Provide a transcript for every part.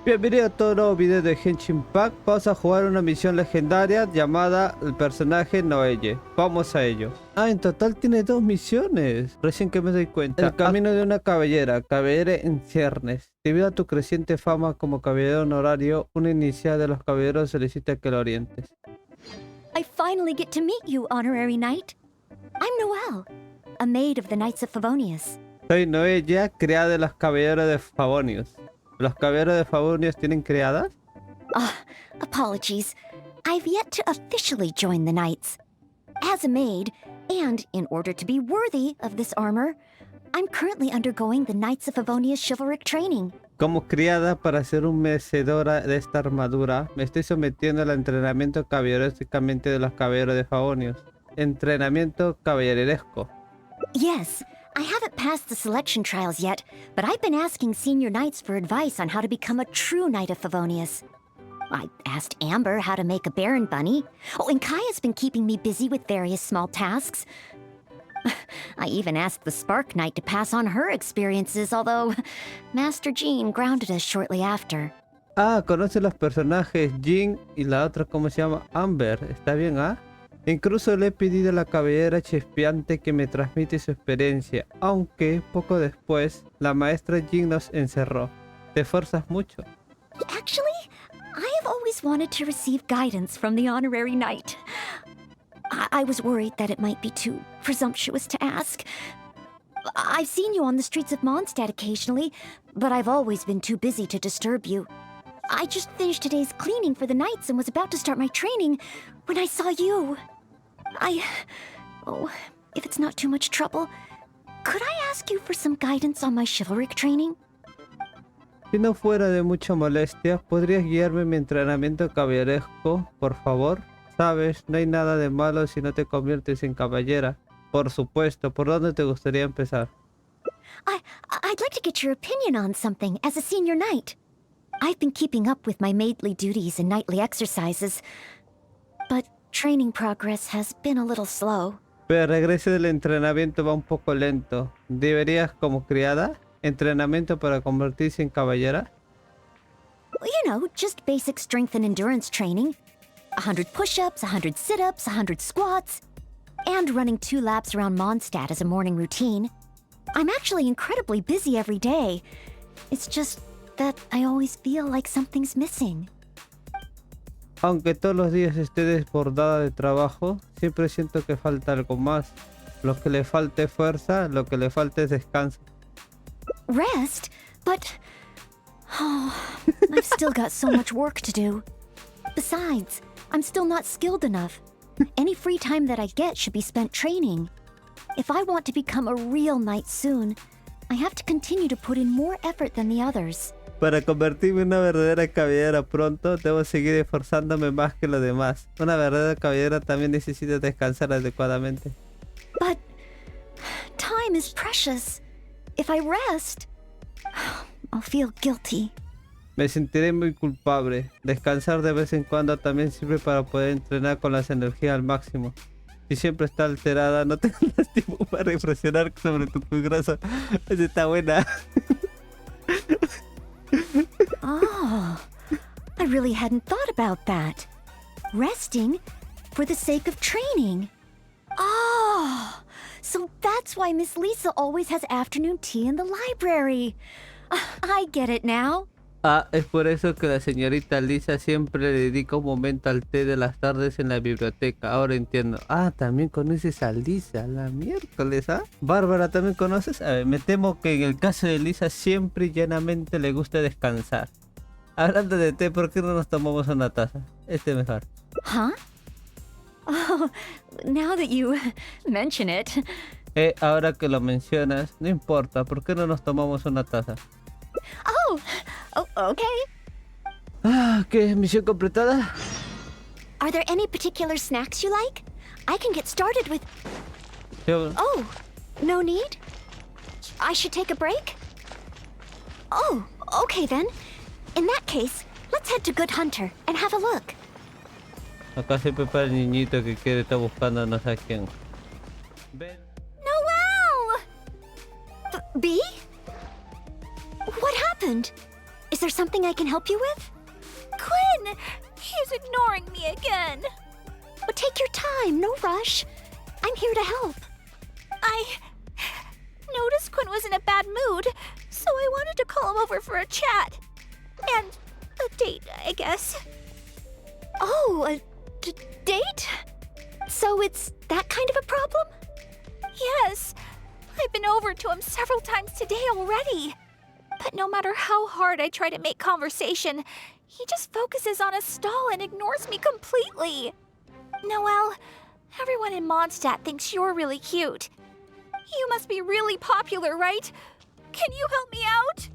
Bienvenido a todo nuevo video de Genshin Pack. Vamos a jugar una misión legendaria llamada el personaje Noelle. Vamos a ello. En total tiene 2 misiones. Recién que me doy cuenta. El camino de una caballera, caballera en ciernes. Debido a tu creciente fama como caballero honorario, una inicial de los caballeros solicita que lo orientes. I finally get to meet you, honorary knight. I'm Noelle, a maid of the Knights of Favonius. Soy Noelle, criada de los caballeros de Favonius. ¿Los caballeros de Favonius tienen criadas? Apologies. I've yet to officially join the Knights. As a maid, and in order to be worthy of this armor, I'm currently undergoing the Knights of Favonius chivalric training. Como criada para ser un mecedora de esta armadura, me estoy sometiendo al entrenamiento caballerescamente de los caballeros de Favonius. Entrenamiento caballeresco. Yes, I haven't passed the selection trials yet, but I've been asking senior knights for advice on how to become a true Knight of Favonius. I asked Amber how to make a Baron Bunny. Oh, and Kaya's been keeping me busy with various small tasks. I even asked the Spark Knight to pass on her experiences, although Master Jean grounded us shortly after. Conoce los personajes Jean y la otra, ¿cómo se llama? Amber. ¿Está bien, Incluso le he pedido a la caballera chispeante que me transmite su experiencia, aunque poco después la maestra Jean nos encerró. ¿Te esfuerzas mucho? Actually, I have always wanted to receive guidance from the honorary knight. I was worried that it might be too presumptuous to ask. I've seen you on the streets of Mondstadt occasionally, but I've always been too busy to disturb you. I just finished today's cleaning for the Knights and was about to start my training when I saw you. If it's not too much trouble, could I ask you for some guidance on my chivalric training? Si no fuera de mucha molestia, ¿podrías guiarme en mi entrenamiento caballeresco, por favor? Sabes, no hay nada de malo si no te conviertes en caballera. Por supuesto, ¿por dónde te gustaría empezar? I'd like to get your opinion on something as a senior knight. I've been keeping up with my maidly duties and knightly exercises, but training progress has been a little slow. Pero el regreso del entrenamiento va un poco lento. ¿Deberías como criada? ¿Entrenamiento para convertirse en caballera? You know, just basic strength and endurance training. 100 push-ups, 100 sit-ups, 100 squats, and running 2 laps around Mondstadt as a morning routine. I'm actually incredibly busy every day. It's just that I always feel like something's missing. Aunque todos los días esté desbordada de trabajo, siempre siento que falta algo más. Lo que le falta es fuerza, lo que le falta es descanso. Rest? But... I've still got so much work to do. Besides, I'm still not skilled enough. Any free time that I get should be spent training. If I want to become a real knight soon, I have to continue to put in more effort than the others. Para convertirme en una verdadera caballera pronto, debo seguir esforzándome más que los demás. Una verdadera caballera también necesita descansar adecuadamente. But time is precious. If I rest, I'll feel guilty. Me sentiré muy culpable. Descansar de vez en cuando también sirve para poder entrenar con las energías al máximo. Si siempre está alterada, no tendrás tiempo para reflexionar sobre tu progreso. Esa está buena. I really hadn't thought about that. Resting for the sake of training. So that's why Miss Lisa always has afternoon tea in the library. I get it now. Es por eso que la señorita Lisa siempre le dedica un momento al té de las tardes en la biblioteca. Ahora entiendo. También conoces a Lisa, la miércoles, Bárbara, ¿también conoces? A ver, me temo que en el caso de Lisa siempre y llanamente le gusta descansar. Hablando de té, ¿por qué no nos tomamos una taza? Este mejor. Now that you mention it. Ahora que lo mencionas, no importa, ¿por qué no nos tomamos una taza? Okay. ¿Qué? ¿Misión completada? Are there any particular snacks you like? I can get started with... Oh, no need? I should take a break? Oh, okay then. In that case, let's head to Good Hunter and have a look. Acá siempre para el niñito que quiere estar buscando no sé a quién. Ven. Noelle! B? What happened? Is there something I can help you with? Quinn! He's ignoring me again. Well, take your time, no rush. I'm here to help. I noticed Quinn was in a bad mood, so I wanted to call him over for a chat. And a date, I guess. Oh, a date? So it's that kind of a problem? Yes. I've been over to him several times today already. But no matter how hard I try to make conversation, he just focuses on a stall and ignores me completely. Noelle, everyone in Mondstadt thinks you're really cute. You must be really popular, right? Can you help me out?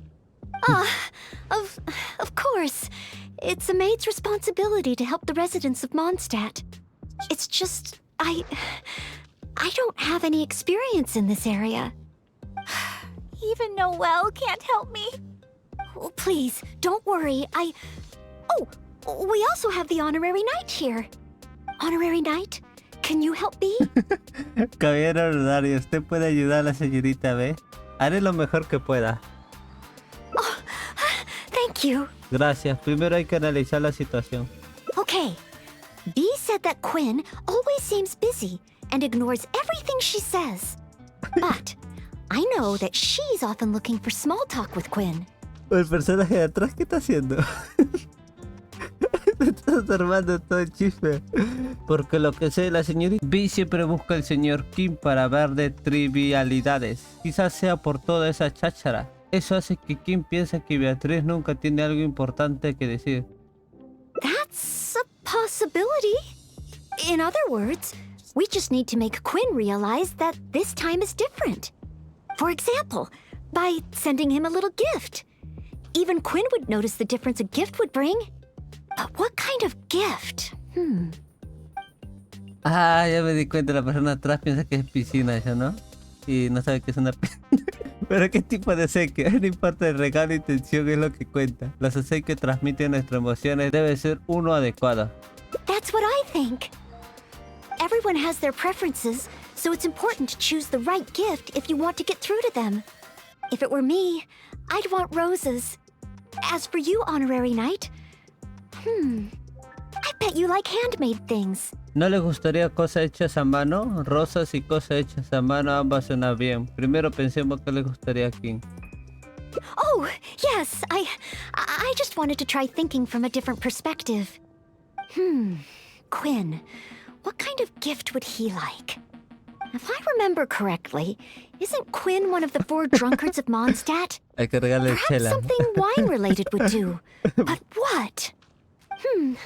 Of course. It's a maid's responsibility to help the residents of Mondstadt. It's just, I don't have any experience in this area. Even Noelle can't help me. Oh, please, don't worry. Oh, we also have the honorary knight here. Honorary knight, can you help me? Caballero honorario, ¿usted puede ayudar a la señorita B? Haré lo mejor que pueda. Oh, thank you. Gracias. Primero hay que analizar la situación. Okay. B said that Quinn always seems busy and ignores everything she says. But I know that she's often looking for small talk with Quinn. El personaje de atrás, ¿qué está haciendo? Estás armando todo el chisme. Porque lo que sé, la señorita B siempre busca al señor Kim para hablar de trivialidades. Quizás sea por toda esa cháchara. Eso hace que Kim piense que Beatriz nunca tiene algo importante que decir. That's a possibility. In other words, we just need to make Quinn realize that this time is different. For example, by sending him a little gift. Even Quinn would notice the difference a gift would bring. But what kind of gift? Ah, ya me di cuenta, la persona atrás piensa que es piscina eso, ¿no? Y no sabe que es una piscina. Pero ¿qué tipo de obsequio? No importa el regalo, intención es lo que cuenta. Los obsequios transmiten nuestras emociones, debe ser uno adecuado. That's what I think. Everyone has their preferences, so it's important to choose the right gift if you want to get through to them. If it were me, I'd want roses. As for you, honorary knight, I bet you like handmade things. ¿No le gustaría cosas hechas a mano? Rosas y cosas hechas a mano ambas suenan bien. Primero pensemos qué le gustaría a Kim. Oh, yes, I just wanted to try thinking from a different perspective. Quinn, what kind of gift would he like? If I remember correctly, isn't Quinn one of the 4 drunkards of Mondstadt? Hay que regalarle Perhaps chela. something wine-related would do. But what? Un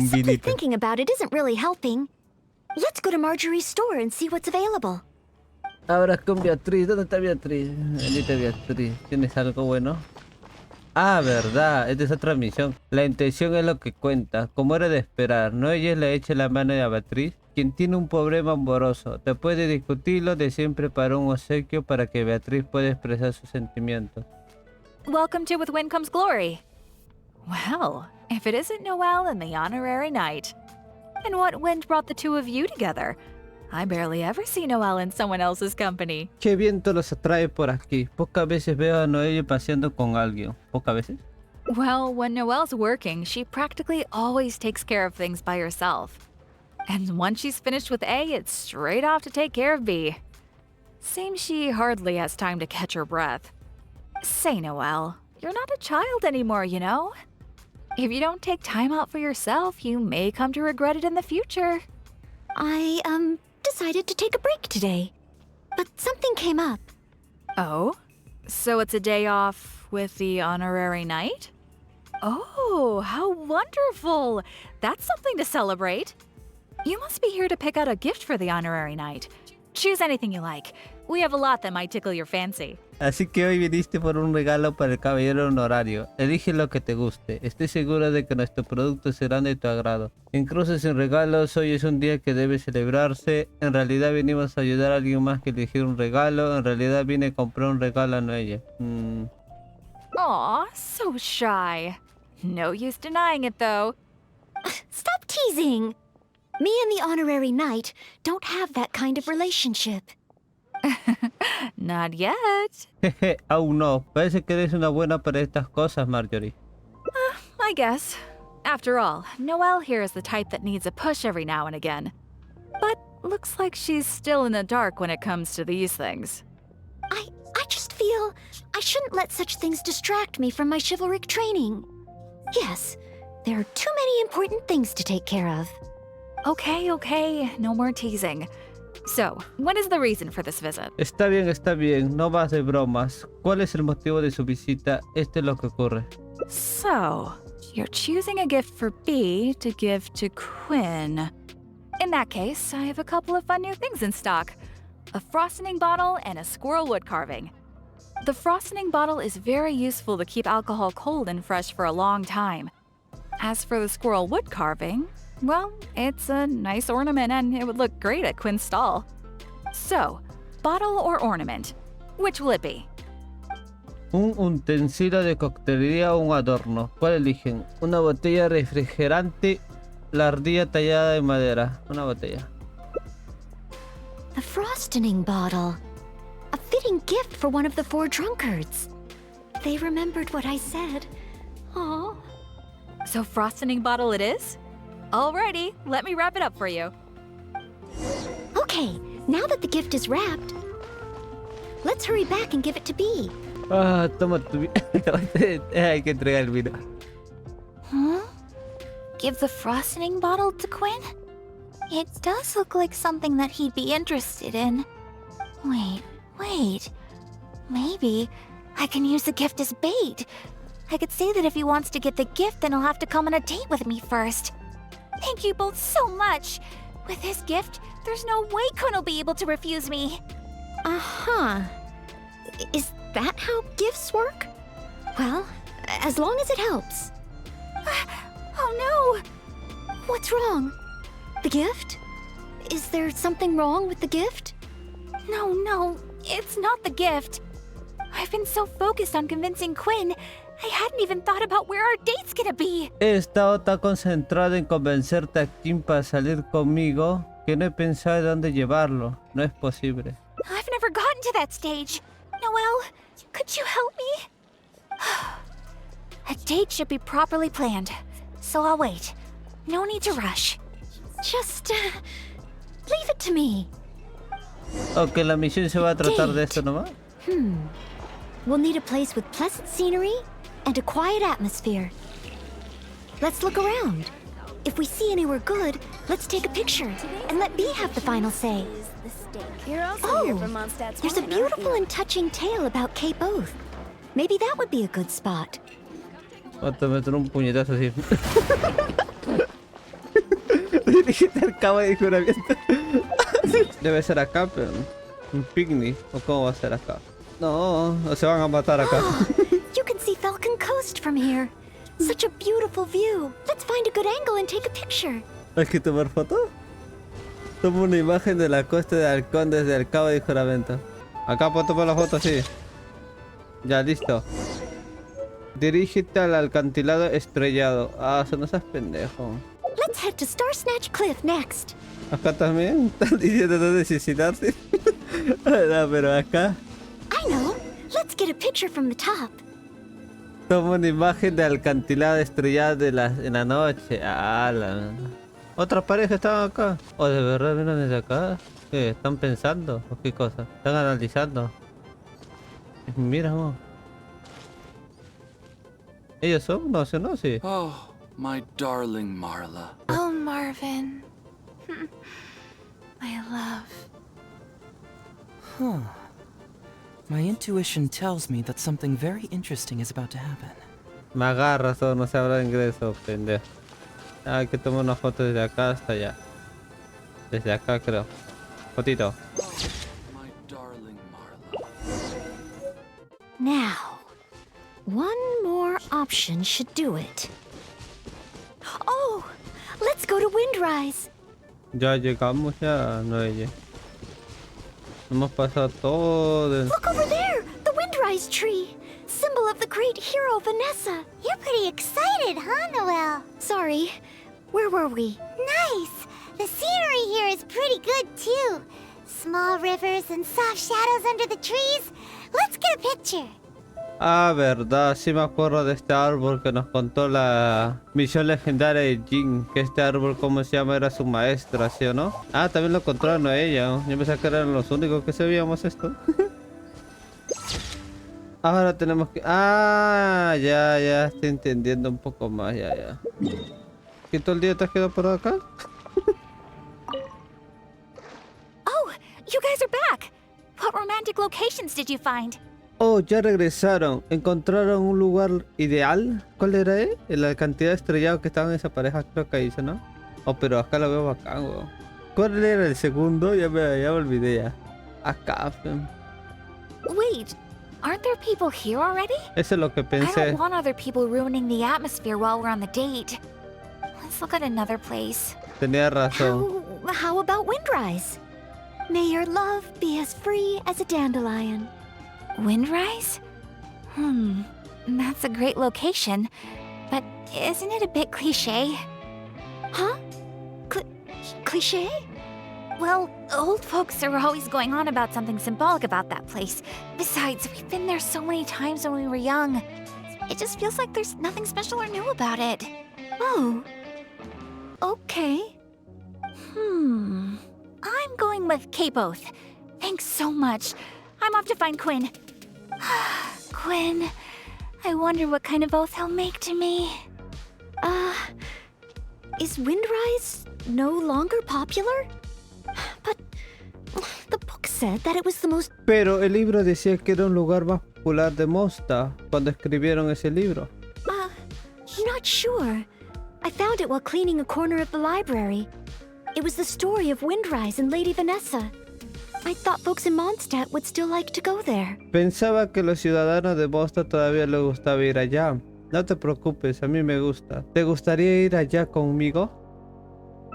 Simply vinito. thinking about it isn't really helping. Let's go to Marjorie's store and see what's available. Ahora con Beatriz. ¿Dónde está Beatriz? Bendita Beatriz. ¿Tienes algo bueno? Ah, verdad. Esta es otra misión. La intención es lo que cuenta. Como era de esperar, ¿no? Ella le echa la mano a Beatriz, quien tiene un problema amoroso. Después de discutirlo, deciden preparar un obsequio para que Beatriz pueda expresar sus sentimientos. Welcome to With Wind Comes Glory. Well, if it isn't Noelle and the honorary knight. And what wind brought the two of you together? I barely ever see Noelle in someone else's company. ¿Qué viento los atrae por aquí? Pocas veces veo a Noelle paseando con alguien. ¿Pocas veces? Well, when Noelle's working, she practically always takes care of things by herself. And once she's finished with A, it's straight off to take care of B. Seems she hardly has time to catch her breath. Say, Noelle, you're not a child anymore, you know? If you don't take time out for yourself, you may come to regret it in the future. I, decided to take a break today. But something came up. Oh? So it's a day off with the honorary knight? Oh, how wonderful! That's something to celebrate. You must be here to pick out a gift for the honorary knight. Choose anything you like. We have a lot that might tickle your fancy. Así que hoy viniste por un regalo para el caballero honorario. Elige lo que te guste. Estoy seguro de que nuestros productos serán de tu agrado. Incluso sin regalos, hoy es un día que debe celebrarse. En realidad vinimos a ayudar a alguien más que elegir un regalo. En realidad vine a comprar un regalo a Noelle. Aw, so shy. No use denying it, though. Stop teasing! Me and the honorary knight don't have that kind of relationship. Not yet. Jeje, aún no. Parece que eres una buena para estas cosas, Marjorie. I guess. After all, Noelle here is the type that needs a push every now and again. But looks like she's still in the dark when it comes to these things. I just feel I shouldn't let such things distract me from my chivalric training. Yes, there are too many important things to take care of. Okay, no more teasing. So, what is the reason for this visit? Está bien. No más de bromas. ¿Cuál es el motivo de su visita? Esto es lo que ocurre. So, you're choosing a gift for B to give to Quinn. In that case, I have a couple of fun new things in stock. A frosting bottle and a squirrel wood carving. The frosting bottle is very useful to keep alcohol cold and fresh for a long time. As for the squirrel wood carving, well, it's a nice ornament and it would look great at Quinn's stall. So, bottle or ornament, which will it be? Un utensilio de coctelería o un adorno. ¿Cuál eligen? Una botella refrigerante, la ardilla tallada de madera. Una botella. The frosting bottle. A fitting gift for one of the 4 drunkards. They remembered what I said. Aw. So frosting bottle it is? Alrighty, let me wrap it up for you. Okay, now that the gift is wrapped, let's hurry back and give it to B. Ah, toma tu hay que entregar el vino. Huh? Give the frosting bottle to Quinn? It does look like something that he'd be interested in. Wait. Maybe I can use the gift as bait. I could say that if he wants to get the gift, then he'll have to come on a date with me first. Thank you both so much. With his gift, there's no way Quinn will be able to refuse me. Uh-huh. Is that how gifts work? Well, as long as it helps. Oh no! What's wrong? The gift? Is there something wrong with the gift? No, it's not the gift. I've been so focused on convincing Quinn, I hadn't even thought about where our date's gonna be. He estado tan concentrado en convencerte a Kim para salir conmigo que no he pensado en dónde llevarlo. No es posible. I've never gotten to that stage. Noelle, could you help me? A date should be properly planned, so I'll wait. No need to rush. Just, leave it to me. Ok, la misión se va a tratar de esto nomás. We'll need a place with pleasant scenery and a quiet atmosphere. Let's look around. If we see anywhere good, let's take a picture and let B have the final say. Oh, there's a beautiful and touching tale about Cape Oath. Maybe that would be a good spot. Voy a meter un puñetazo así. Dijiste al cabo de juramiento. Debe ser acá, pero un picnic. ¿O cómo va a ser acá? No, se van a matar acá. You can see Falcon Coast from here. Such a beautiful view. Let's find a good angle and take a picture. ¿Hay que tomar foto? Toma una imagen de la costa de Halcón desde el cabo de juramento. Acá puedo tomar la foto, sí. Ya, listo. Dirígete al acantilado estrellado. Ah, eso no seas pendejo. Let's head to Star Snatch Cliff next. Acá también están diciendo dónde suicidarse. No, pero acá. I know. Let's get a picture from the top. Toma una imagen de acantilado estrellado en la noche. Ah, otra pareja estaba acá. ¿O de verdad vienen desde acá? ¿Qué? ¿Están pensando? ¿O qué cosa? ¿Están analizando? Mira, vos. ¿Ellos son? No sé, no, sí. Oh, my darling Marla. Oh, Marvin. My love. Huh. My intuition tells me that something very interesting is about to happen. Me agarras todo, no se habla inglés, pendejo. Hay que tomar una foto desde acá hasta allá. Desde acá creo. Fotito. My darling Marla. Now, one more option should do it. Oh, let's go to Windrise. Ya llegamos ya, Noelle. Hemos pasado todo. Look over there, the Windrise tree. Symbol of the great hero Vanessa. You're pretty excited, huh, Noelle? Sorry, where were we? Nice! The scenery here is pretty good, too. small rivers and soft shadows under the trees. Let's get a picture. Ah, verdad, sí me acuerdo de este árbol que nos contó la misión legendaria de Jin. Que este árbol, ¿cómo se llama? Era su maestra, ¿sí o no? Ah, también lo encontraron a ella, ¿no? Yo pensaba que eran los únicos que sabíamos esto. Ahora tenemos que... Ah, ya, estoy entendiendo un poco más, ya. ¿Y todo el día te has quedado por acá? Oh, you guys are back! What romantic locations did you find? Oh, ya regresaron. ¿Encontraron un lugar ideal? ¿Cuál era, La cantidad de estrellados que estaban en esa pareja, creo que dice, ¿no? Oh, pero acá lo veo bacán, weón. ¿Cuál era el segundo? Ya me olvidé ya. Acá, Wait, aren't there people here already? eso es lo que I pensé. don't want other people ruining the atmosphere while we're on the date. Let's look at another place. Tenía razón. How about Windrise? May your love be as free as a dandelion. Windrise? That's a great location. But isn't it a bit cliché? Huh? Cliché? Well, old folks are always going on about something symbolic about that place. Besides, we've been there so many times when we were young. It just feels like there's nothing special or new about it. Oh. Okay. I'm going with K-Both. Thanks so much. I'm off to find Quinn. Quinn, I wonder what kind of oath he'll make to me. Is Windrise no longer popular? But the book said that it was the most... Pero el libro decía que era un lugar más popular de Mosta cuando escribieron ese libro. Not sure. I found it while cleaning a corner of the library. It was the story of Windrise and Lady Vanessa. I thought folks in Mondstadt would still like to go there. Pensaba que los ciudadanos de Mosta todavía les gustaba ir allá. No te preocupes, a mí me gusta. ¿Te gustaría ir allá conmigo?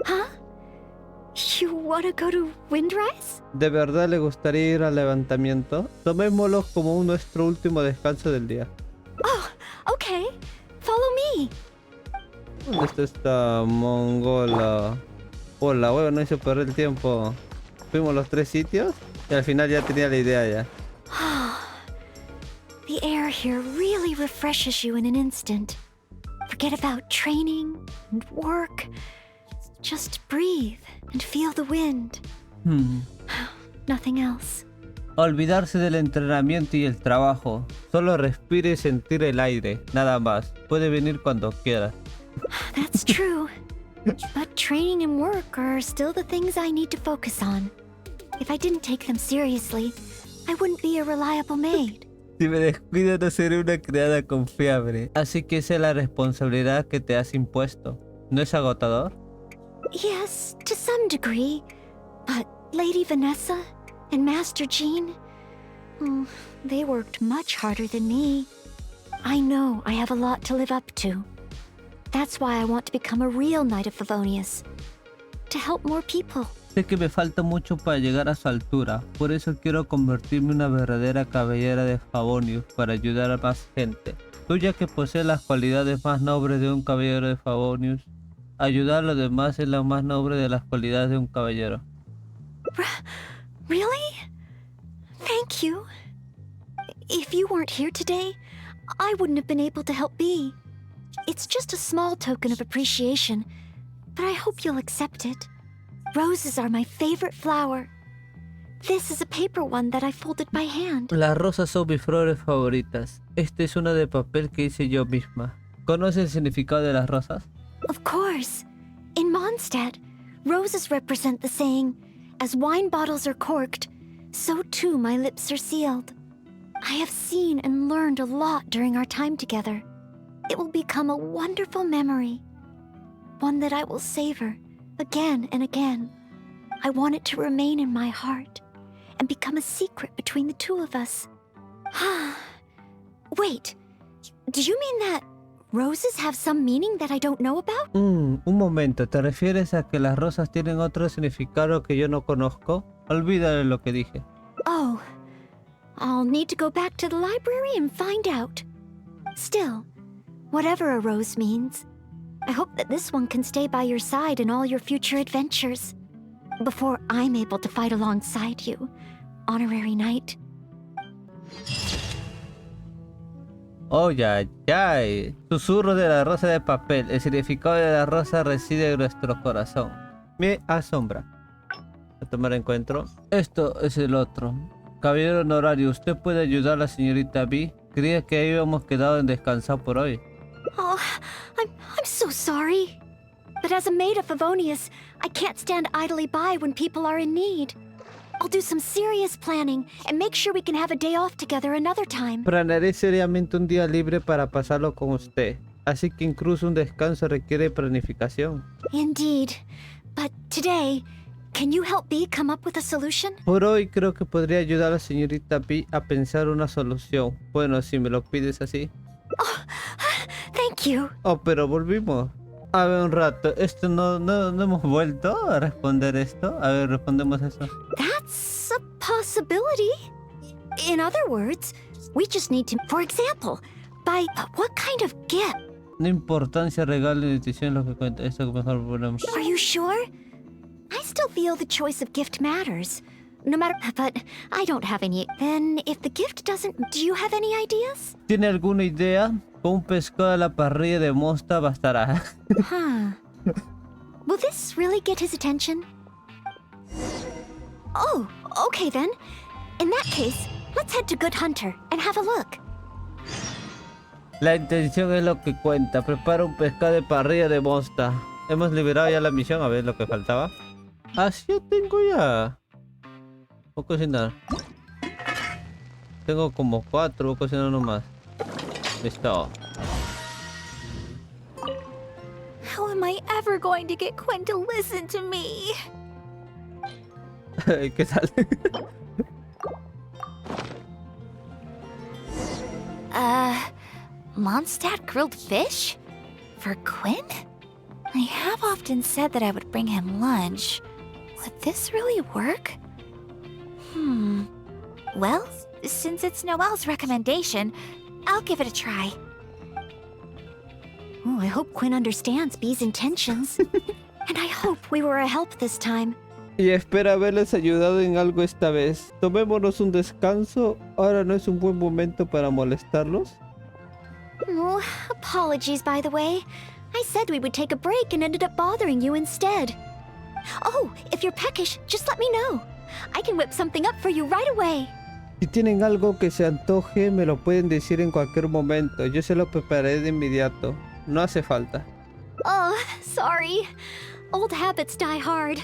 Huh? You wanna go to Windrise? ¿De verdad le gustaría ir al levantamiento? Tomémoslo como nuestro último descanso del día. Oh, okay. Follow me. ¿Dónde está esta mongola? Hola, huevo, no hizo perder el tiempo. Fuimos los 3 sitios y al final ya tenía la idea ya. The air here really refreshes you in an instant. Forget about training and work. Just breathe and feel the wind. Nothing else. Olvidarse del entrenamiento y el trabajo. Solo respire y sentir el aire. Nada más. Puede venir cuando quiera. That's true. But training and work are still the things I need to focus on. If I didn't take them seriously, I wouldn't be a reliable maid. Si me descuido no seré una criada confiable. Así que esa es la responsabilidad que te has impuesto. ¿No es agotador? Yes, to some degree. But Lady Vanessa and Master Jean, they worked much harder than me. I know I have a lot to live up to. That's why I want to become a real Knight of Favonius. To help more people. Sé que me falta mucho para llegar a su altura. Por eso quiero convertirme en una verdadera caballera de Favonius para ayudar a más gente. Tú, ya que posees las cualidades más nobles de un caballero de Favonius, ayudar a los demás es la más noble de las cualidades de un caballero. Really? Thank you. If you weren't here today, I wouldn't have been able to help Bee. It's just a small token of appreciation, but I hope you'll accept it. Roses are my favorite flower. This is a paper one that I folded by hand. Las rosas son mis flores favoritas. Esta es una de papel que hice yo misma. ¿Conoces el significado de las rosas? Of course. In Mondstadt, roses represent the saying, as wine bottles are corked, so too my lips are sealed. I have seen and learned a lot during our time together. It will become a wonderful memory. One that I will savor again and again. I want it to remain in my heart and become a secret between the two of us. Wait, do you mean that roses have some meaning that I don't know about? Un momento, ¿te refieres a que las rosas tienen otro significado que yo no conozco? Olvídalo lo que dije. Oh, I'll need to go back to the library and find out. Still, whatever a rose means, I hope that this one can stay by your side in all your future adventures. before I'm able to fight alongside you, honorary knight. Oh, ya, ya. Susurro de la rosa de papel. El significado de la rosa reside en nuestro corazón. Me asombra. A tomar encuentro. Esto es el otro. Caballero honorario, ¿usted puede ayudar a la señorita B? Creía que habíamos quedado en descansar por hoy. Oh, I'm so sorry. But as a maid of Favonius, I can't stand idly by when people are in need. I'll do some serious planning and make sure we can have a day off together another time. Planearé seriamente un día libre para pasarlo con usted. Así que incluso un descanso requiere planificación. Indeed. But today, can you help B come up with a solution? Por hoy creo que podría ayudar a la señorita B a pensar una solución. Bueno, si me lo pides así. Oh, thank you. Oh, pero volvimos. A ver un rato. Esto no hemos vuelto a responder esto. A ver, respondemos eso. That's a possibility. In other words, we just need to, for example, buy what kind of gift? No importancia, regalo y nutrición lo que cuenta. Esto que mejor ponemos. Are you sure? I still feel the choice of gift matters. No matter, but I don't have any. Then if the gift doesn't, do you have any ideas? ¿Tiene alguna idea? Con un pescado a la parrilla de mosta bastará. Huh. Will this really get his attention? Oh, okay then. In that case, let's head to Good Hunter and have a look. La intención es lo que cuenta. Prepara un pescado de parrilla de mosta. Hemos liberado ya la misión. A ver lo que faltaba. Ah, sí, yo tengo ya. Voy a cocinar. Tengo como 4. Voy a cocinar uno más. Listo. How am I ever going to get Quinn to listen to me? ¿Qué tal? Mondstadt grilled fish? For Quinn? I have often said that I would bring him lunch. Would this really work? Well, since it's Noelle's recommendation, I'll give it a try. Oh, I hope Quinn understands B's intentions. And I hope we were a help this time. Y espero haberles ayudado en algo esta vez. Tomémonos un descanso. Ahora no es un buen momento para molestarlos. Oh, apologies, by the way. I said we would take a break and ended up bothering you instead. Oh, if you're peckish, just let me know. I can whip something up for you right away. Si tienen algo que se antoje, me lo pueden decir en cualquier momento. Yo se lo prepararé de inmediato. No hace falta. Oh, sorry. Old habits die hard.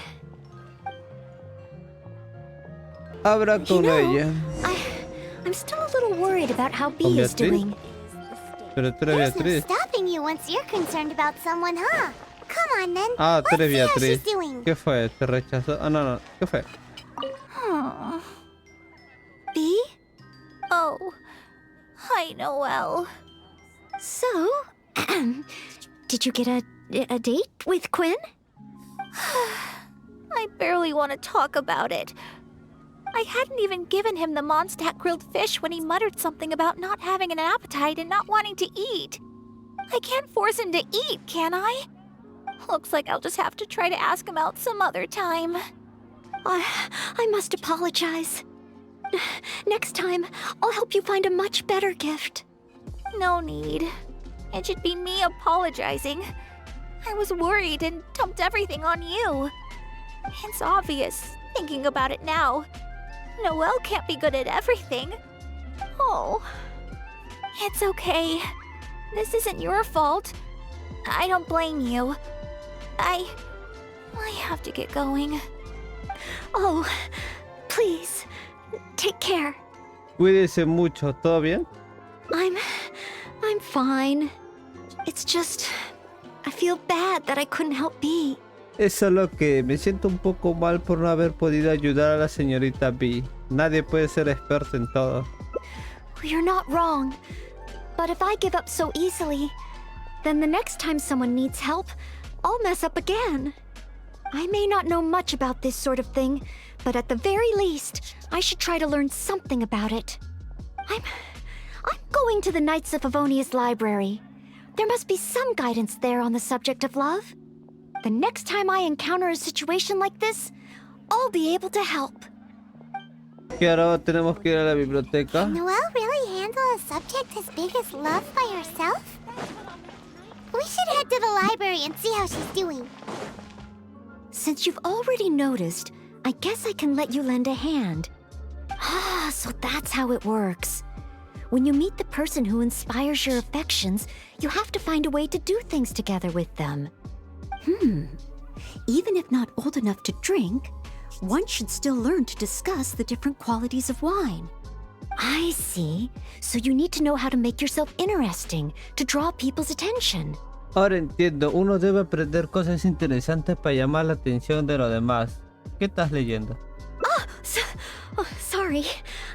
Habla con ella. I'm still a little worried about how B ¿Con is Beatriz? doing. Pero tú eres There's no Beatriz. stopping you once you're concerned about someone, huh? Come on then. Ah, tú Let's eres see how Beatriz. she's doing. ¿Qué fue? ¿Te rechazó? Ah, no. ¿Qué fue? B? Oh, hi, Noelle. So, did you get a date with Quinn? I barely want to talk about it. I hadn't even given him the Mondstadt grilled fish when he muttered something about not having an appetite and not wanting to eat. I can't force him to eat, can I? Looks like I'll just have to try to ask him out some other time. I must apologize. Next time, I'll help you find a much better gift. No need. It should be me apologizing. I was worried and dumped everything on you. It's obvious, thinking about it now. Noelle can't be good at everything. Oh. It's okay. This isn't your fault. I don't blame you. I have to get going. Oh, please, take care. Cuídese mucho. ¿Todo bien? I'm fine. It's just, I feel bad that I couldn't help B. Es solo que me siento un poco mal por no haber podido ayudar a la señorita B. Nadie puede ser experto en todo. You're not wrong. But if I give up so easily, then the next time someone needs help, I'll mess up again. I may not know much about this sort of thing, but at the very least, I should try to learn something about it. I'm going to the Knights of Favonius library. There must be some guidance there on the subject of love. The next time I encounter a situation like this, all be able to help. Y ahora tenemos que ir a la biblioteca. Can Noelle really handle a subject as big as love by herself? We should head to the library and see how she's doing. Since you've already noticed, I guess I can let you lend a hand. Ah, so that's how it works. When you meet the person who inspires your affections, you have to find a way to do things together with them. Even if not old enough to drink, one should still learn to discuss the different qualities of wine. I see. So you need to know how to make yourself interesting, to draw people's attention. Ahora entiendo, uno debe aprender cosas interesantes para llamar la atención de los demás. ¿Qué estás leyendo? Sorry,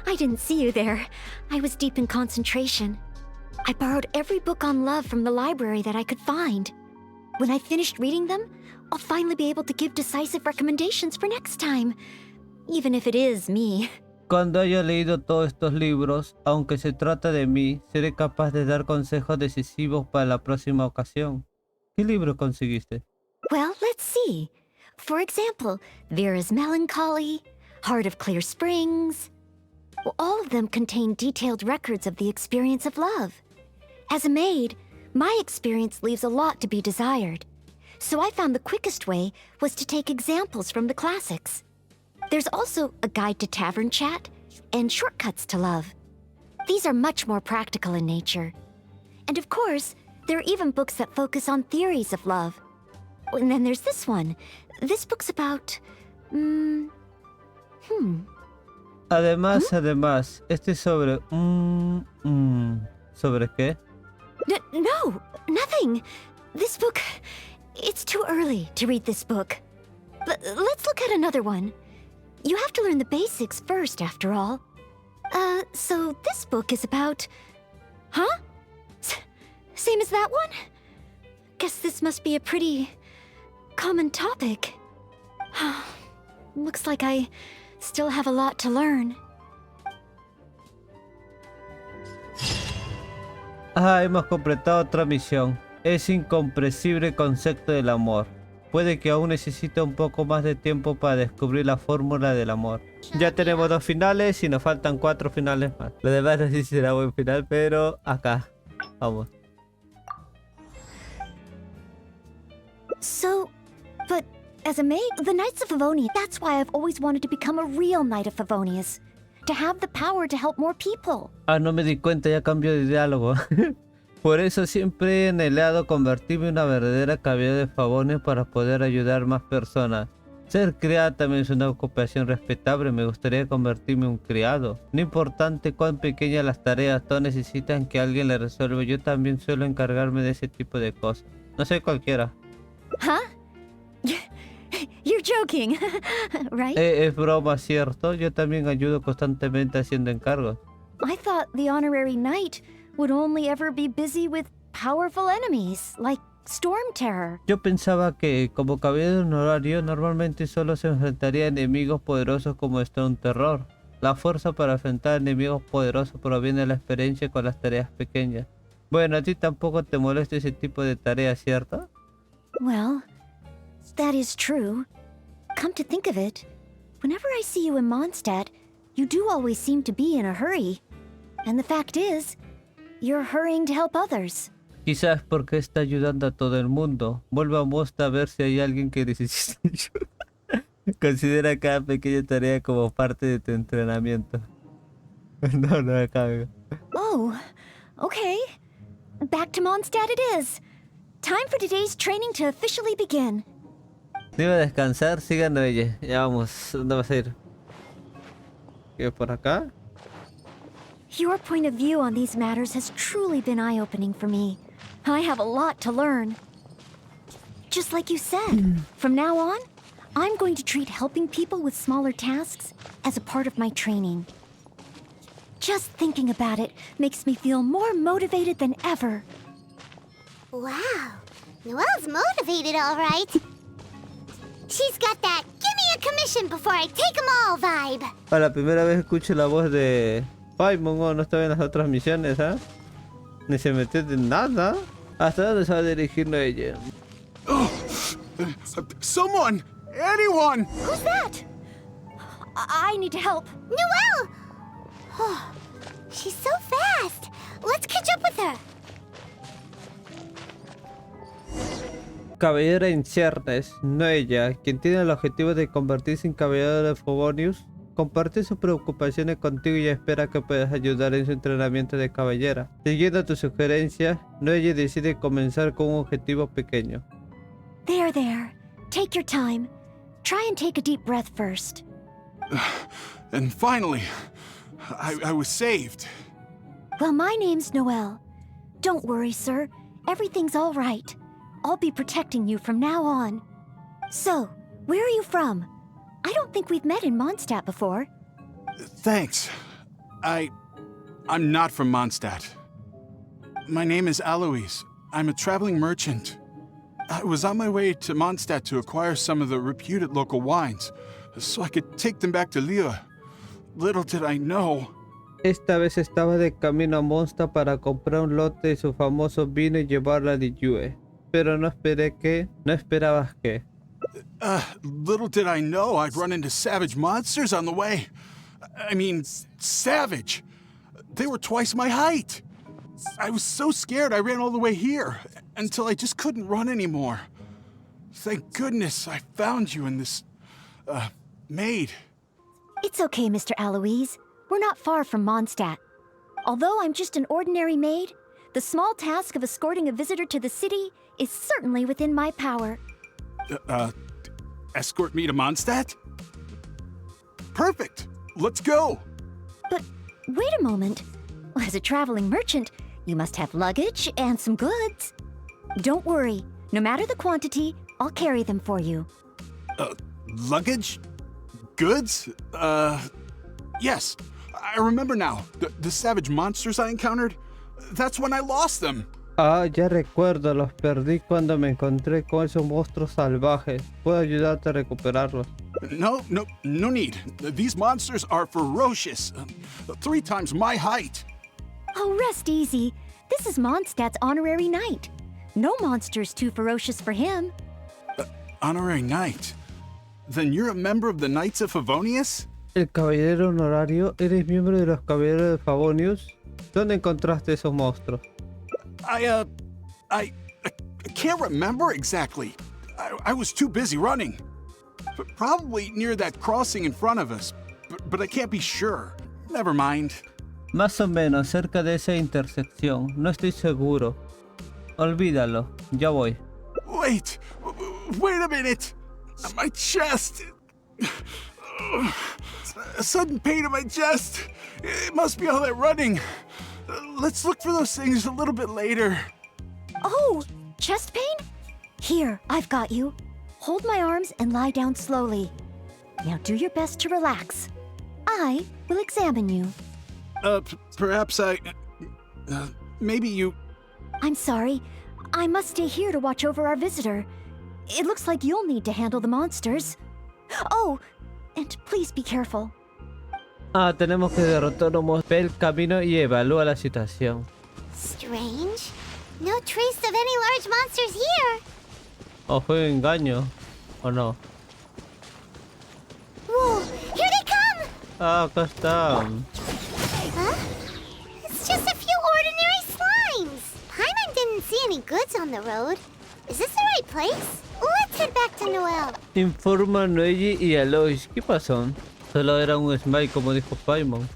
I didn't see you there. I was deep in concentration. I borrowed every book on love from the library that I could find. When I finished reading them, I'll finally be able to give decisive recommendations for next time, even if it is me. Cuando haya leído todos estos libros, aunque se trata de mí, seré capaz de dar consejos decisivos para la próxima ocasión. ¿Qué libro conseguiste? Well, let's see. For example, Vera's Melancholy, Heart of Clear Springs. Well, all of them contain detailed records of the experience of love. As a maid, my experience leaves a lot to be desired. So I found the quickest way was to take examples from the classics. There's also a guide to tavern chat and shortcuts to love. These are much more practical in nature. And of course, there are even books that focus on theories of love. And then there's this one. This book's about... Además, este es sobre... ¿Sobre qué? No, nothing. This book... It's too early to read this book. Let's look at another one. You have to learn the basics first, after all. So this book is about... Huh? Same as that one? Guess this must be a pretty... common topic. Looks like I still have a lot to learn. Hemos completado otra misión. Es incomprensible el concepto del amor. Puede que aún necesite un poco más de tiempo para descubrir la fórmula del amor. Ya tenemos 2 finales y nos faltan 4 finales más. Lo demás no sé si será buen final, pero acá. Vamos. So, but as a maid, the Knights of Favonius, that's why I've always wanted to become a real Knight of Favonius. To have the power to help more people. No me di cuenta, ya cambió de diálogo. Por eso siempre he anhelado convertirme en una verdadera caballero de Favonius para poder ayudar más personas. Ser criada también es una ocupación respetable, me gustaría convertirme en un criado. No importante cuán pequeñas las tareas, todos necesitan que alguien les resuelva. Yo también suelo encargarme de ese tipo de cosas. No soy cualquiera. Huh? You're joking, right? Es broma, ¿cierto? Yo también ayudo constantemente haciendo encargos. I thought the honorary knight would only ever be busy with powerful enemies, like Storm Terror. Yo pensaba que, como caballero honorario, normalmente solo se enfrentaría a enemigos poderosos como Storm Terror. La fuerza para enfrentar enemigos poderosos proviene de la experiencia con las tareas pequeñas. Bueno, a ti tampoco te molesta ese tipo de tareas, ¿cierto? Well, that is true. Come to think of it, whenever I see you in Mondstadt, you do always seem to be in a hurry. And the fact is, you're hurrying to help others. Quizás porque está ayudando a todo el mundo. Vuelva a Mondstadt a ver si hay alguien que necesita ayuda. Considera cada pequeña tarea como parte de tu entrenamiento. No, acá. Oh, okay. Back to Mondstadt it is. Time for today's training to officially begin. Debo descansar, sigan Noelle. Ya vamos, ¿dónde vas a ir? ¿Qué por acá? Your point of view on these matters has truly been eye-opening for me. I have a lot to learn. Just like you said, from now on, I'm going to treat helping people with smaller tasks as a part of my training. Just thinking about it makes me feel more motivated than ever. Wow, Noelle's motivated, all right. She's got that "give me a commission before I take them all" vibe. A la primera vez escucho la voz de Paimon, no estaba en las otras misiones, ¿ah? Ni se metió de nada. ¿Hasta dónde se va a dirigir Noelle? Someone! Anyone! Who's that? I need to help. Noelle! Oh, she's so fast. Let's catch up with her. Caballera en ciernes, Noelle, quien tiene el objetivo de convertirse en caballero de Favonius, comparte sus preocupaciones contigo y espera que puedas ayudar en su entrenamiento de caballera. Siguiendo tus sugerencias, Noelle decide comenzar con un objetivo pequeño. There. Take your time. Try and take a deep breath first. And finally, I was saved. Well, my name's Noelle. Don't worry, sir. Everything's all right. I'll be protecting you from now on. So, where are you from? I don't think we've met in Mondstadt before. Thanks. I'm not from Mondstadt. My name is Alois. I'm a traveling merchant. I was on my way to Mondstadt to acquire some of the reputed local wines, so I could take them back to Lille. Little did I know. Esta vez estaba de camino a Mondstadt para comprar un lote de su famoso vino y llevarla a Lille. Pero no esperabas que. Little did I know I'd run into savage monsters on the way. I mean, savage. They were twice my height. I was so scared I ran all the way here, until I just couldn't run anymore. Thank goodness I found you in this, maid. It's okay, Mr. Alois. We're not far from Mondstadt. Although I'm just an ordinary maid, the small task of escorting a visitor to the city is certainly within my power. Escort me to Mondstadt? Perfect! Let's go! But wait a moment. As a traveling merchant, you must have luggage and some goods. Don't worry. No matter the quantity, I'll carry them for you. Luggage? Goods? Yes. I remember now. The savage monsters I encountered? That's when I lost them. Ah, ya recuerdo, los perdí cuando me encontré con esos monstruos salvajes. Puedo ayudarte a recuperarlos. No need. These monsters are ferocious. 3 times my height. Oh, rest easy. This is Mondstadt's honorary knight. No monster's too ferocious for him. Honorary knight? Then you're a member of the Knights of Favonius? El caballero honorario, ¿eres miembro de los caballeros de Favonius? ¿Dónde encontraste esos monstruos? I can't remember exactly. I was too busy running. But probably near that crossing in front of us. But I can't be sure. Never mind. Más o menos cerca de esa intersección. No estoy seguro. Olvídalo. Ya voy. Wait a minute. My chest. A sudden pain in my chest. It must be all that running. Let's look for those things a little bit later. Oh, chest pain? Here, I've got you. Hold my arms and lie down slowly. Now do your best to relax. I will examine you. Perhaps maybe you... I'm sorry. I must stay here to watch over our visitor. It looks like you'll need to handle the monsters. Oh, and please be careful. Tenemos que derrotar un monstruo. Ve el camino y evalúa la situación. Strange. No trace of any large monsters here. ¿O fue un engaño? ¿O no? Whoa, here they come! Acá está. Huh? It's just a few ordinary slimes. Paimon didn't see any goods on the road. Is this the right place? Let's head back to Noelle. Informa a Noelle y Alois. ¿Qué pasó? Solo era un smile como dijo Paimon.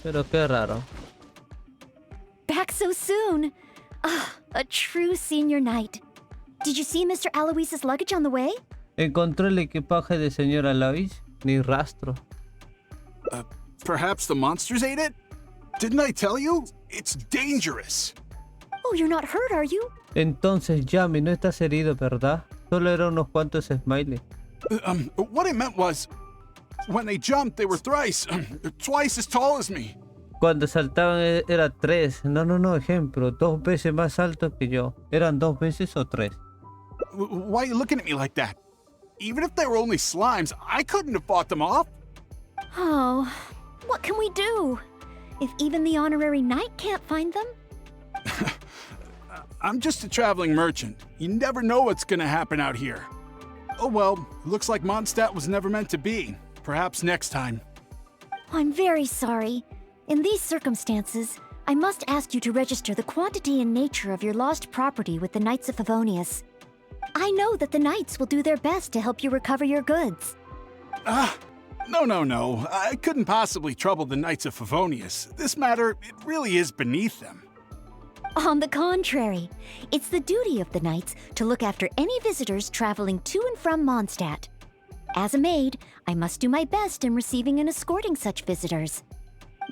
Pero qué raro. Back so soon. Ah, a true senior knight. Did you see Mr. Alois's luggage on the way? ¿Encontró el equipaje de señor Alois? Ni rastro. Perhaps the monsters ate it? Didn't I tell you? It's dangerous. Oh, you're not hurt, are you? Entonces, Yami, no estás herido, ¿verdad? Solo eran unos cuantos smiley. What I meant was, when they jumped, they were twice as tall as me. Cuando saltaban era 3. No, ejemplo. 2 veces más alto que yo. ¿Eran 2 veces o 3? Why are you looking at me like that? Even if they were only slimes, I couldn't have fought them off. Oh, what can we do? If even the honorary knight can't find them? I'm just a traveling merchant. You never know what's gonna happen out here. Oh well, looks like Mondstadt was never meant to be. Perhaps next time. I'm very sorry. In these circumstances, I must ask you to register the quantity and nature of your lost property with the Knights of Favonius. I know that the Knights will do their best to help you recover your goods. No. I couldn't possibly trouble the Knights of Favonius. This matter, it really is beneath them. On the contrary, it's the duty of the Knights to look after any visitors traveling to and from Mondstadt. As a maid, I must do my best in receiving and escorting such visitors.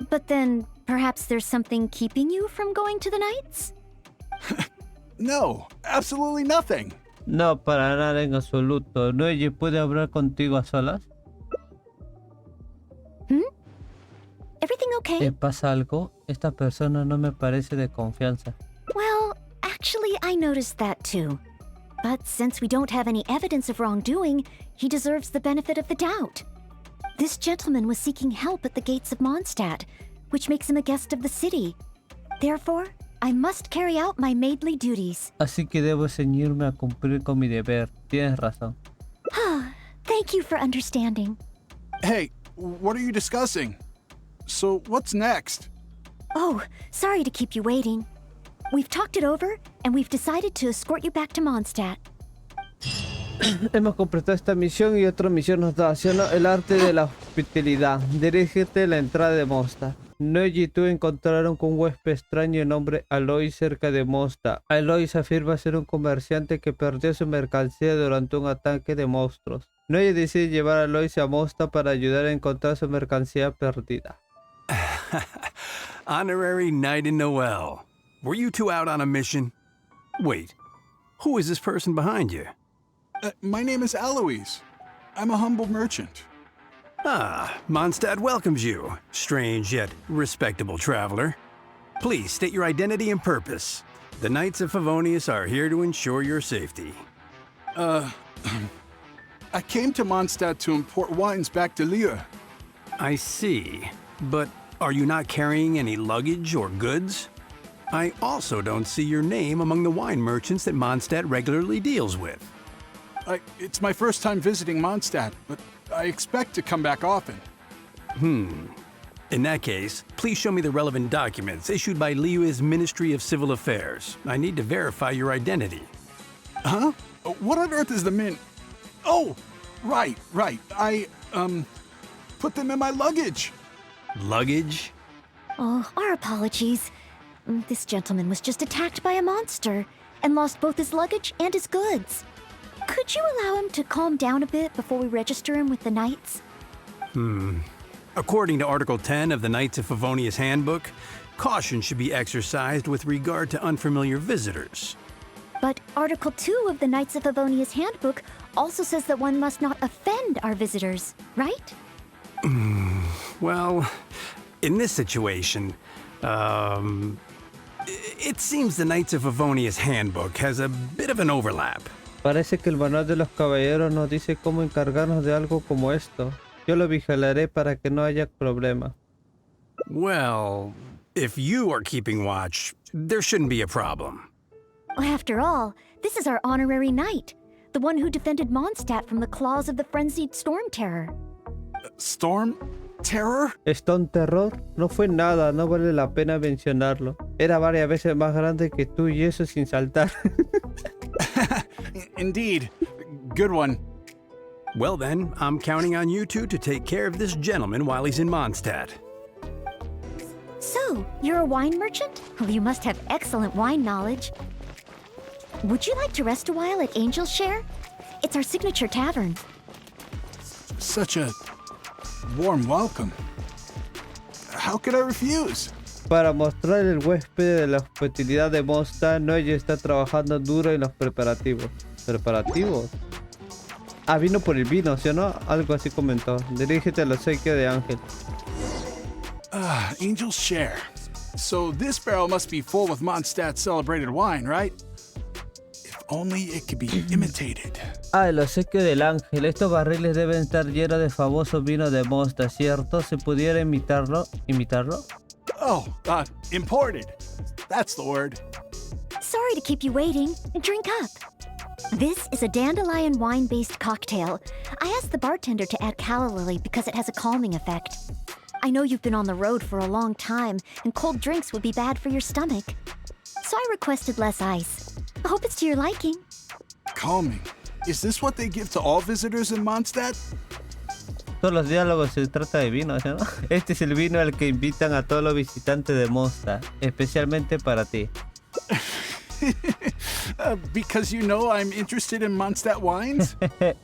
But then, perhaps there's something keeping you from going to the Knights? No, absolutely nothing. No, para nada en absoluto. Noelle, ¿puede hablar contigo a solas? Everything okay? ¿Te pasa algo? Esta persona no me parece de confianza. Well, actually, I noticed that too. But since we don't have any evidence of wrongdoing, he deserves the benefit of the doubt. This gentleman was seeking help at the gates of Mondstadt, which makes him a guest of the city. Therefore, I must carry out my maidly duties. Así que debo ceñirme a cumplir con mi deber. Tienes razón. Thank you for understanding. Hey, what are you discussing? So, what's next? Oh, sorry to keep you waiting. We've talked it over, and we've decided to escort you back to Mondstadt. Hemos completado esta misión y otra misión nos da, ¿sí o no? El arte de la hospitalidad. Dirígete a la entrada de Mondstadt. Noelle y tú encontraron con un huésped extraño de nombre Alois cerca de Mondstadt. Alois afirma ser un comerciante que perdió su mercancía durante un ataque de monstruos. Noelle decide llevar a Alois a Mondstadt para ayudar a encontrar su mercancía perdida. Honorary Knight and Noelle. Were you two out on a mission? Wait, who is this person behind you? My name is Alois. I'm a humble merchant. Mondstadt welcomes you, strange yet respectable traveler. Please state your identity and purpose. The Knights of Favonius are here to ensure your safety. I came to Mondstadt to import wines back to Lille. I see, but are you not carrying any luggage or goods? I also don't see your name among the wine merchants that Mondstadt regularly deals with. It's my first time visiting Mondstadt, but I expect to come back often. In that case, please show me the relevant documents issued by Liyue's Ministry of Civil Affairs. I need to verify your identity. Huh? What on earth is the min... Oh, right. I put them in my luggage. Luggage? Oh, our apologies. This gentleman was just attacked by a monster and lost both his luggage and his goods. Could you allow him to calm down a bit before we register him with the Knights? According to Article 10 of the Knights of Favonius Handbook, caution should be exercised with regard to unfamiliar visitors. But Article 2 of the Knights of Favonius Handbook also says that one must not offend our visitors, right? Well, in this situation, it seems the Knights of Favonius Handbook has a bit of an overlap. Parece que el manual de los caballeros nos dice cómo encargarnos de algo como esto. Yo lo vigilaré para que no haya problema. Well, if you are keeping watch, there shouldn't be a problem. After all, this is our honorary knight, the one who defended Mondstadt from the claws of the frenzied Storm Terror. Storm? Terror? Stone Terror no fue nada, no vale la pena mencionarlo. Era varias veces más grande que tú y eso sin saltar. Indeed. Good one. Well then, I'm counting on you two to take care of this gentleman while he's in Mondstadt. So, you're a wine merchant? Well, you must have excellent wine knowledge. Would you like to rest a while at Angel's Share? It's our signature tavern. Such a warm welcome. How could I refuse? Para mostrar el huésped de la hospitalidad de Mondstadt, Noelle está trabajando duro en los preparativos. ¿Preparativos? Ah, vino por el vino, ¿sí o no? Algo así comentó. Dirígete al obsequio de Ángel. Angel's Share. So this barrel must be full with Mondstadt's celebrated wine, right? If only it could be imitated. Ah, el obsequio del Ángel. Estos barriles deben estar llenos de famoso vino de Mondstadt, ¿cierto? ¿Se pudiera imitarlo? ¿Imitarlo? Oh, imported. That's the word. Sorry to keep you waiting. Drink up. This is a dandelion wine-based cocktail. I asked the bartender to add calla lily because it has a calming effect. I know you've been on the road for a long time, and cold drinks would be bad for your stomach. So I requested less ice. I hope it's to your liking. Calming. Is this what they give to all visitors in Mondstadt? Todos los diálogos se trata de vino, ¿no? Este es el vino al que invitan a todos los visitantes de Mondstadt, especialmente para ti. Because you know I'm interested in Mondstadt wines?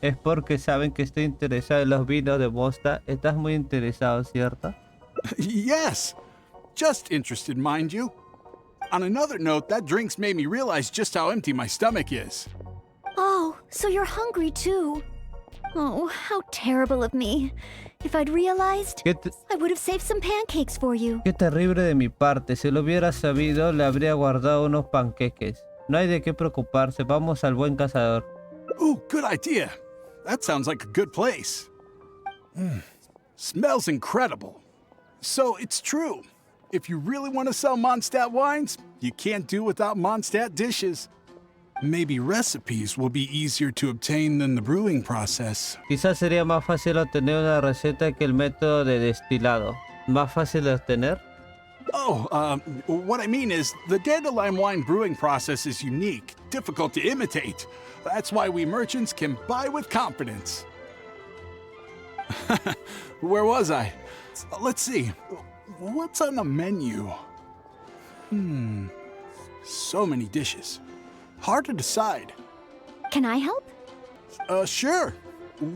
Es porque saben que estoy interesado en los vinos de Mondstadt. Estás muy interesado, ¿cierto? Yes. Just interested, mind you. On another note, that drink's made me realize just how empty my stomach is. Oh, so you're hungry too. Oh, how terrible of me. If I'd realized, I would have saved some pancakes for you. Qué terrible de mi parte. Si lo hubiera sabido, le habría guardado unos panqueques. No hay de qué preocuparse. Vamos al buen cazador. Ooh, good idea. That sounds like a good place. Smells incredible. So it's true. If you really want to sell Mondstadt wines, you can't do without Mondstadt dishes. Maybe recipes will be easier to obtain than the brewing process. Quizás sería más fácil obtener una receta que el método de destilado. ¿Más fácil de obtener? Oh, what I mean is, the dandelion wine brewing process is unique, difficult to imitate. That's why we merchants can buy with confidence. Where was I? Let's see. What's on the menu? So many dishes. Hard to decide. Can I help? Sure.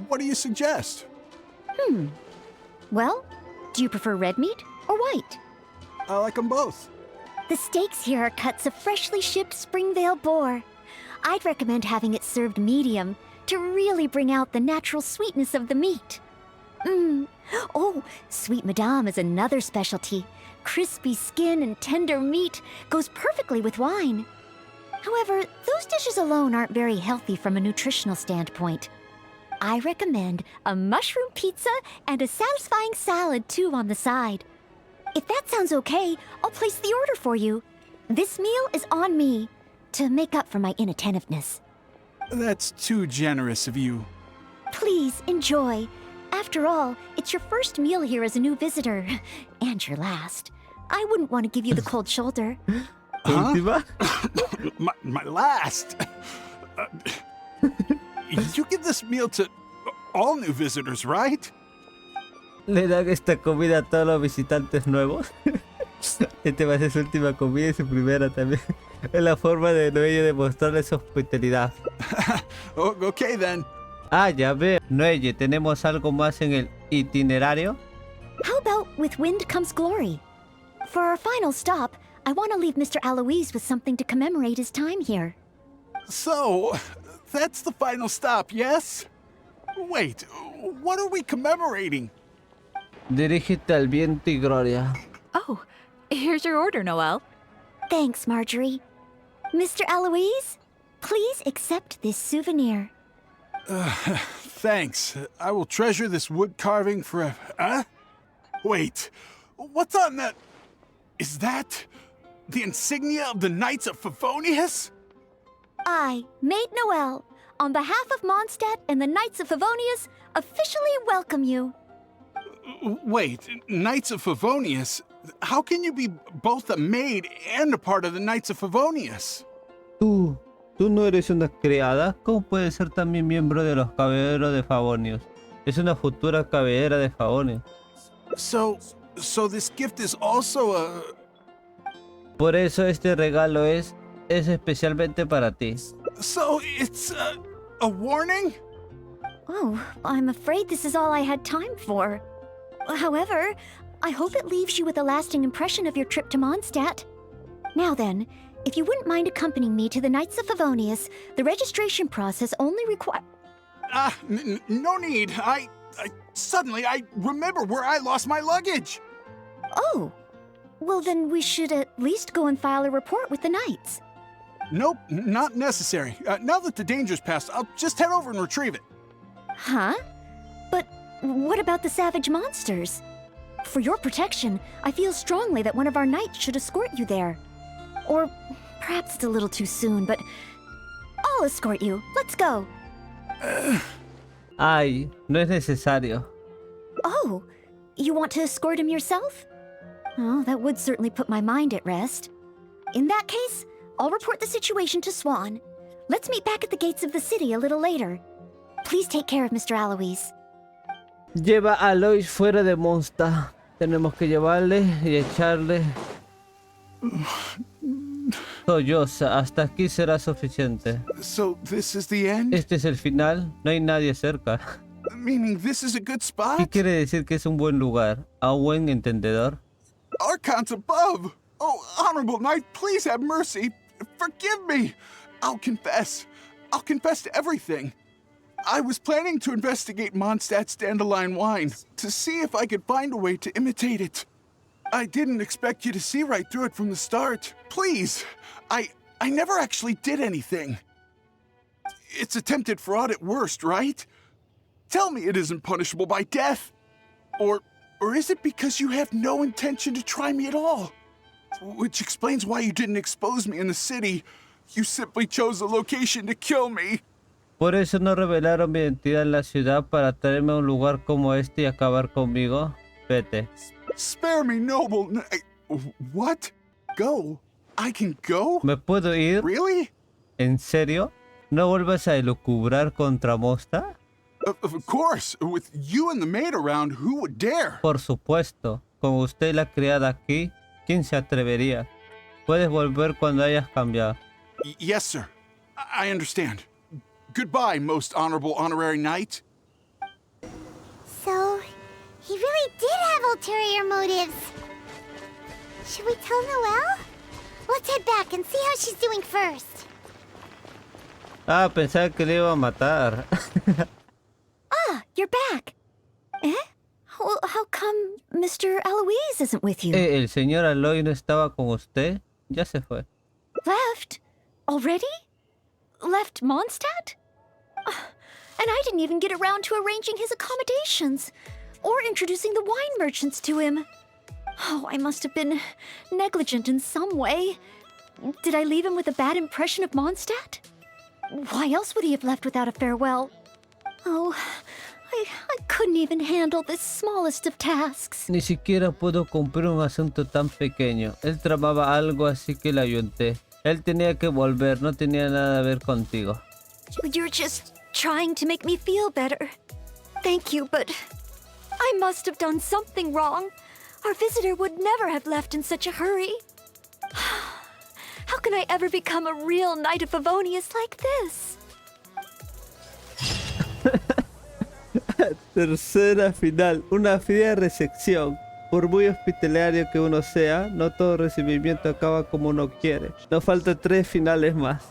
What do you suggest? Well, do you prefer red meat or white? I like them both. The steaks here are cuts of freshly shipped Springvale boar. I'd recommend having it served medium to really bring out the natural sweetness of the meat. Oh, sweet madame is another specialty. Crispy skin and tender meat goes perfectly with wine. However, those dishes alone aren't very healthy from a nutritional standpoint. I recommend a mushroom pizza and a satisfying salad too on the side. If that sounds okay, I'll place the order for you. This meal is on me to make up for my inattentiveness. That's too generous of you. Please enjoy. After all, it's your first meal here as a new visitor, and your last. I wouldn't want to give you the cold shoulder. ¿Última? my last. You give this meal to all new visitors, right? ¿Le dan esta comida a todos los visitantes nuevos? Este va a ser su última comida y su primera también. Es la forma de Noelle de mostrarle su hospitalidad. Okay then. Ah, ya veo. Noelle, ¿tenemos algo más en el itinerario? How about with wind comes glory? For our final stop, I want to leave Mr. Aloise with something to commemorate his time here. So, that's the final stop, yes? Wait, what are we commemorating? Dirígete al viento y gloria. Oh, here's your order, Noelle. Thanks, Marjorie. Mr. Aloise, please accept this souvenir. Thanks. I will treasure this wood carving forever. Huh? Wait, what's on that? Is that the insignia of the Knights of Favonius? I, Maid Noelle, on behalf of Mondstadt and the Knights of Favonius, officially welcome you. Wait, Knights of Favonius? How can you be both a maid and a part of the Knights of Favonius? Tú no eres una criada. ¿Cómo puedes ser también miembro de los caballeros de Favonius? Es una futura caballera de Favonius. So this gift is also a... Por eso este regalo es especialmente para ti. So it's a warning? Oh, I'm afraid this is all I had time for. However, I hope it leaves you with a lasting impression of your trip to Mondstadt. Now then, if you wouldn't mind accompanying me to the Knights of Favonius, the registration process only requires... No need. I suddenly remember where I lost my luggage. Oh, well then we should at least go and file a report with the Knights. Nope, not necessary. Now that the danger's passed, I'll just head over and retrieve it. Huh? But what about the savage monsters? For your protection, I feel strongly that one of our knights should escort you there. Or perhaps it's a little too soon, but I'll escort you. Let's go. Ay, no es necesario. Oh, you want to escort him yourself? Oh, that would certainly put my mind at rest. In that case, I'll report the situation to Swan. Let's meet back at the gates of the city a little later. Please take care of Mr. Alois. Lleva a Alois fuera de Mondstadt. Tenemos que llevarle y echarle... Solloza, hasta aquí será suficiente. So this is the end? Este es el final, no hay nadie cerca. Meaning this is a good ¿Qué spot? quiere decir que es un buen lugar? ¿A un buen entendedor? Archons above! Oh, honorable knight, please have mercy. Forgive me. I'll confess. I'll confess to everything. I was planning to investigate Mondstadt's dandelion wine to see if I could find a way to imitate it. I didn't expect you to see right through it from the start. Please, I never actually did anything. It's attempted fraud at worst, right? Tell me it isn't punishable by death. Or is it because you have no intention to try me at all? Which explains why you didn't expose me in the city. You simply chose a location to kill me. Por eso no revelaron mi identidad en la ciudad para traerme a un lugar como este y acabar conmigo. Vete. Spare me, noble. What? Go? I can go? ¿Me puedo ir? Really? ¿En serio? ¿No vuelvas a elucubrar contra Mondstadt? Of course. With you and the maid around, who would dare? Por supuesto. Con usted y la criada aquí, ¿quién se atrevería? Puedes volver cuando hayas cambiado. Yes, sir. I understand. Goodbye, most honorable honorary knight. So, he really did have ulterior motives. Should we tell Noelle? Let's head back and see how she's doing first. Ah, pensaba que le iba a matar. Ah, you're back. Eh? Well, how come Mr. Alois isn't with you? ¿El señor Aloy no estaba con usted? Ya se fue. Left? Already? Left Mondstadt? And I didn't even get around to arranging his accommodations or introducing the wine merchants to him. Oh, I must have been negligent in some way. Did I leave him with a bad impression of Mondstadt? Why else would he have left without a farewell? Oh, I couldn't even handle this smallest of tasks. Ni siquiera pudo cumplir un asunto tan pequeño. Él tramaba algo, así que le ayunté. Él tenía que volver, no tenía nada que ver contigo. You're just trying to make me feel better. Thank you, but I must have done something wrong. Our visitor would never have left in such a hurry. How can I ever become a real Knight of Favonius like this? Tercera final, una fría recepción. Por muy hospitalario que uno sea, no todo recibimiento acaba como uno quiere. Nos faltan 3 finales más.